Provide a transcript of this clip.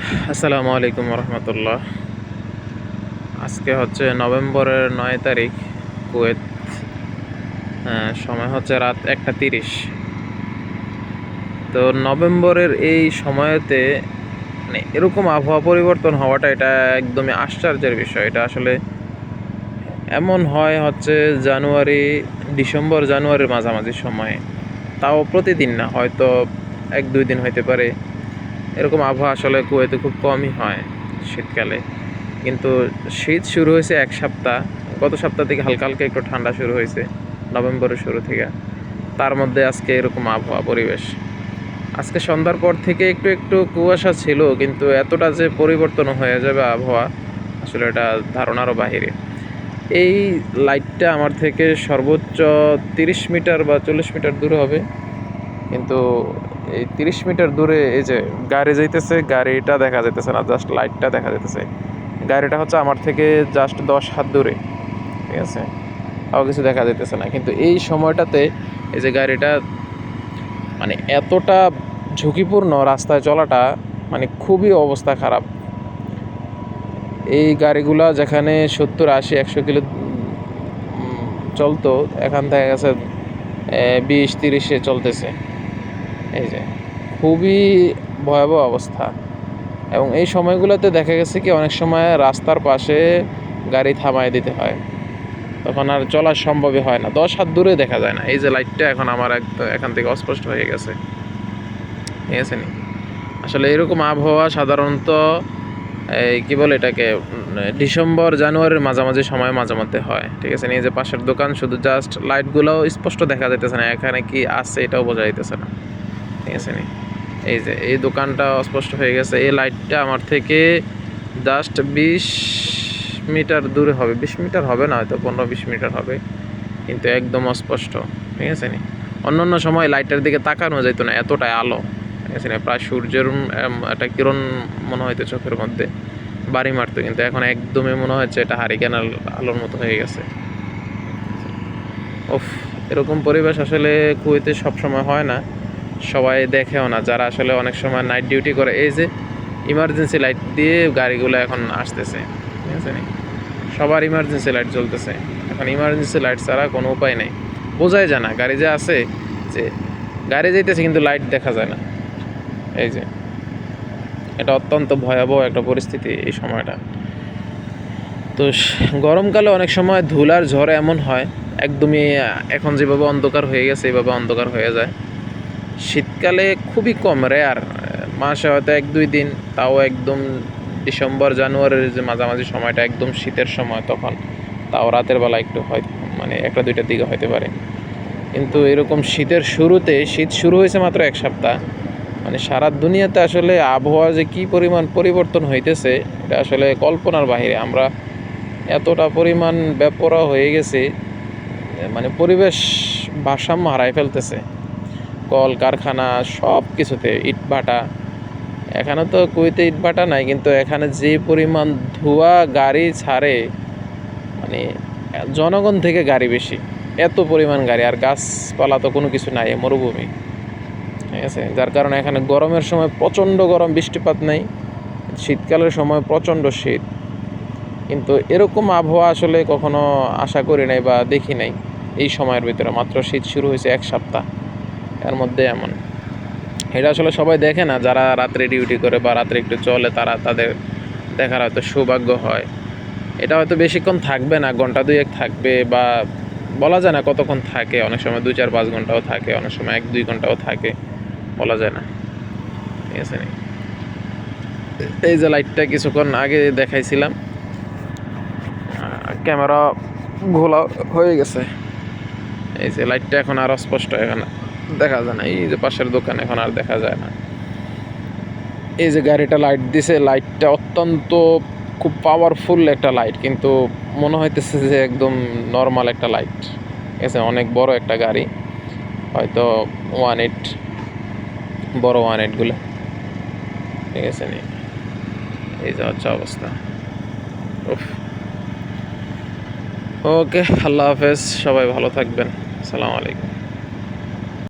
আসসালামু আলাইকুম রহমতুল্লাহ। আজকে হচ্ছে নভেম্বরের 9 তারিখ। কুয়েত। সময় হচ্ছে রাত 1:30। তো নভেম্বরের এই সময়তে মানে এরকম আবহাওয়া পরিবর্তন হওয়াটা এটা একদমই আশ্চর্যের বিষয়। এটা আসলে এমন হয় হচ্ছে ডিসেম্বর জানুয়ারির মাঝামাঝি সময়ে, তাও প্রতিদিন না, হয়তো 1-2 দিন হইতে পারে। এরকম আবহাওয়া আসলে কুয়েতে খুব কমই হয় শীতকালে। কিন্তু শীত শুরু হয়েছে এক সপ্তাহ, গত সপ্তাহ থেকে হালকা হালকা একটু ঠান্ডা শুরু হয়েছে নভেম্বরের শুরু থেকে। তার মধ্যে আজকে এরকম আবহাওয়া পরিবেশ। আজকে সন্ধ্যার পর থেকে একটু একটু কুয়াশা ছিল, কিন্তু এতটা যে পরিবর্তন হয়ে যাবে আবহাওয়া, আসলে এটা ধারণারও বাহিরে। এই লাইটটা আমার থেকে সর্বোচ্চ 30 মিটার বা 40 মিটার দূরে হবে, কিন্তু এই 30 মিটার দূরে এই যে গাড়ি যাইতেছে, গাড়িটা দেখা যাইতেছে না, জাস্ট লাইটটা দেখা যাইতেছে। গাড়িটা হচ্ছে আমার থেকে জাস্ট 10 হাত দূরে, ঠিক আছে, তাও কিছু দেখা যাইতেছে না। কিন্তু এই সময়টাতে এই যে গাড়িটা মানে এতটা ঝুঁকিপূর্ণ রাস্তায় চলাটা, মানে খুবই অবস্থা খারাপ। এই গাড়িগুলা যেখানে 70, 80, 100 কিলো চলতো, এখান থেকে গেছে 20-30-এ চলতেছে। এই যে খুবই ভয়াবহ অবস্থা। এবং এই সময়গুলোতে দেখা গেছে কি অনেক সময় রাস্তার পাশে গাড়ি থামায় দিতে হয়, তখন আর চলা সম্ভবই হয় না, 10 হাত দূরে দেখা যায় না। এই যে লাইটটা এখন আমার এখান থেকে অস্পষ্ট হয়ে গেছে, ঠিক আছে নি। আসলে এরকম আবহাওয়া সাধারণত এই কী বলে এটাকে, ডিসেম্বর জানুয়ারির মাঝামাঝি সময় মাঝে মধ্যে হয়, ঠিক আছে নি। এই যে পাশের দোকান, শুধু জাস্ট লাইটগুলোও স্পষ্ট দেখা যাইতেছে না, এখানে কি আছে এটাও বোঝা যাইতেছে না, ঠিক আছে নি। এই যে এই দোকানটা অস্পষ্ট হয়ে গেছে। এই লাইটটা আমার থেকে জাস্ট 20 মিটার দূরে হবে, 20 মিটার হবে না, হয়তো 15-20 মিটার হবে, কিন্তু একদম অস্পষ্ট, ঠিক আছে নি। অন্য সময় লাইটের দিকে তাকানো যেত না, এতটাই আলো, ঠিক আছে না। প্রায় সূর্যের একটা কিরণ মনে হয়তো চোখের মধ্যে বাড়ি মারতো, কিন্তু এখন একদমই মনে হচ্ছে এটা হারিকেন আলোর মতো হয়ে গেছে। ওফ, এরকম পরিবেশ আসলে কুয়েতে সবসময় হয় না, সবাই দেখেও না, যারা আসলে অনেক সময় নাইট ডিউটি করে। এই যে ইমার্জেন্সি লাইট দিয়ে গাড়িগুলো এখন আসতেছে, ঠিক আছে নি। সবার ইমার্জেন্সি লাইট জ্বলতেছে এখন, ইমার্জেন্সি লাইট ছাড়া কোনো উপায় নেই। বোঝাই যায় না গাড়ি যে আছে, যে গাড়ি যাইতেছে কিন্তু লাইট দেখা যায় না। এই যে এটা অত্যন্ত ভয়াবহ একটা পরিস্থিতি এই সময়টা। তো গরমকালে অনেক সময় ধুলার ঝড় এমন হয় একদমই, এখন যেভাবে অন্ধকার হয়ে গেছে এইভাবে অন্ধকার হয়ে যায়। শীতকালে খুবই কম, রেয়ার, মাসে হয়তো 1-2 দিন, তাও একদম ডিসেম্বর জানুয়ারির যে মাঝামাঝি সময়টা একদম শীতের সময়, তখন তাও রাতের বেলা একটু হয়, মানে 1টা 2টার দিকে হতে পারে। কিন্তু এরকম শীতের শুরুতে, শীত শুরু হয়েছে মাত্র 1 সপ্তাহ, মানে সারা দুনিয়াতে আসলে আবহাওয়া যে কী পরিমাণ পরিবর্তন হইতেছে এটা আসলে কল্পনার বাহিরে। আমরা এতটা পরিমাণ বেপরোয়া হয়ে গেছি, মানে পরিবেশ ভারসাম্য হারাই ফেলতেছে। কল কারখানা সব কিছুতে ইটভাটা, এখানে তো কুয়েতে ইটভাটা নাই, কিন্তু এখানে যে পরিমাণ ধোঁয়া গাড়ি ছাড়ে, মানে জনগণ থেকে গাড়ি বেশি, এত পরিমাণ গাড়ি, আর গাছপালা তো কোনো কিছু নাই, মরুভূমি, ঠিক আছে। যার কারণে এখানে গরমের সময় প্রচণ্ড গরম, বৃষ্টিপাত নেই, শীতকালের সময় প্রচণ্ড শীত। কিন্তু এরকম আবহাওয়া আসলে কখনো আশা করি নাই বা দেখি নাই এই সময়ের ভিতরে। মাত্র শীত শুরু হয়েছে 1 সপ্তাহ, এর মধ্যে এমন। এটা আসলে সবাই দেখে না, যারা রাত্রে ডিউটি করে বা রাত্রে একটু চলে, তাদের দেখার হয়তো সৌভাগ্য হয়। এটা হয়তো বেশিক্ষণ থাকবে না, ঘন্টা 2-1 থাকবে, বা বলা যায় না কতক্ষণ থাকে, অনেক সময় 2-4-5 ঘন্টাও থাকে, অনেক সময় 1-2 ঘন্টাও থাকে, বলা যায় না, ঠিক আছে। এই যে লাইটটা কিছুক্ষণ আগে দেখাইছিলাম, ক্যামেরা ঘোলা হয়ে গেছে। এই যে লাইটটা এখন আর স্পষ্ট এখানে দেখা যায় না, এই যে পাশের দোকান এখন আর দেখা যায় না। এই যে গাড়িটা লাইট দিছে, লাইটটা অত্যন্ত খুব পাওয়ারফুল একটা লাইট, কিন্তু মনে হইতেছে যে একদম নর্মাল একটা লাইট, ঠিক আছে। অনেক বড় একটা গাড়ি, হয়তো 18, বড় 18গুলো, ঠিক আছে নি। এই যে হচ্ছে অবস্থা। ওকে, আল্লাহ হাফেজ, সবাই ভালো থাকবেন, আসসালামু আলাইকুম।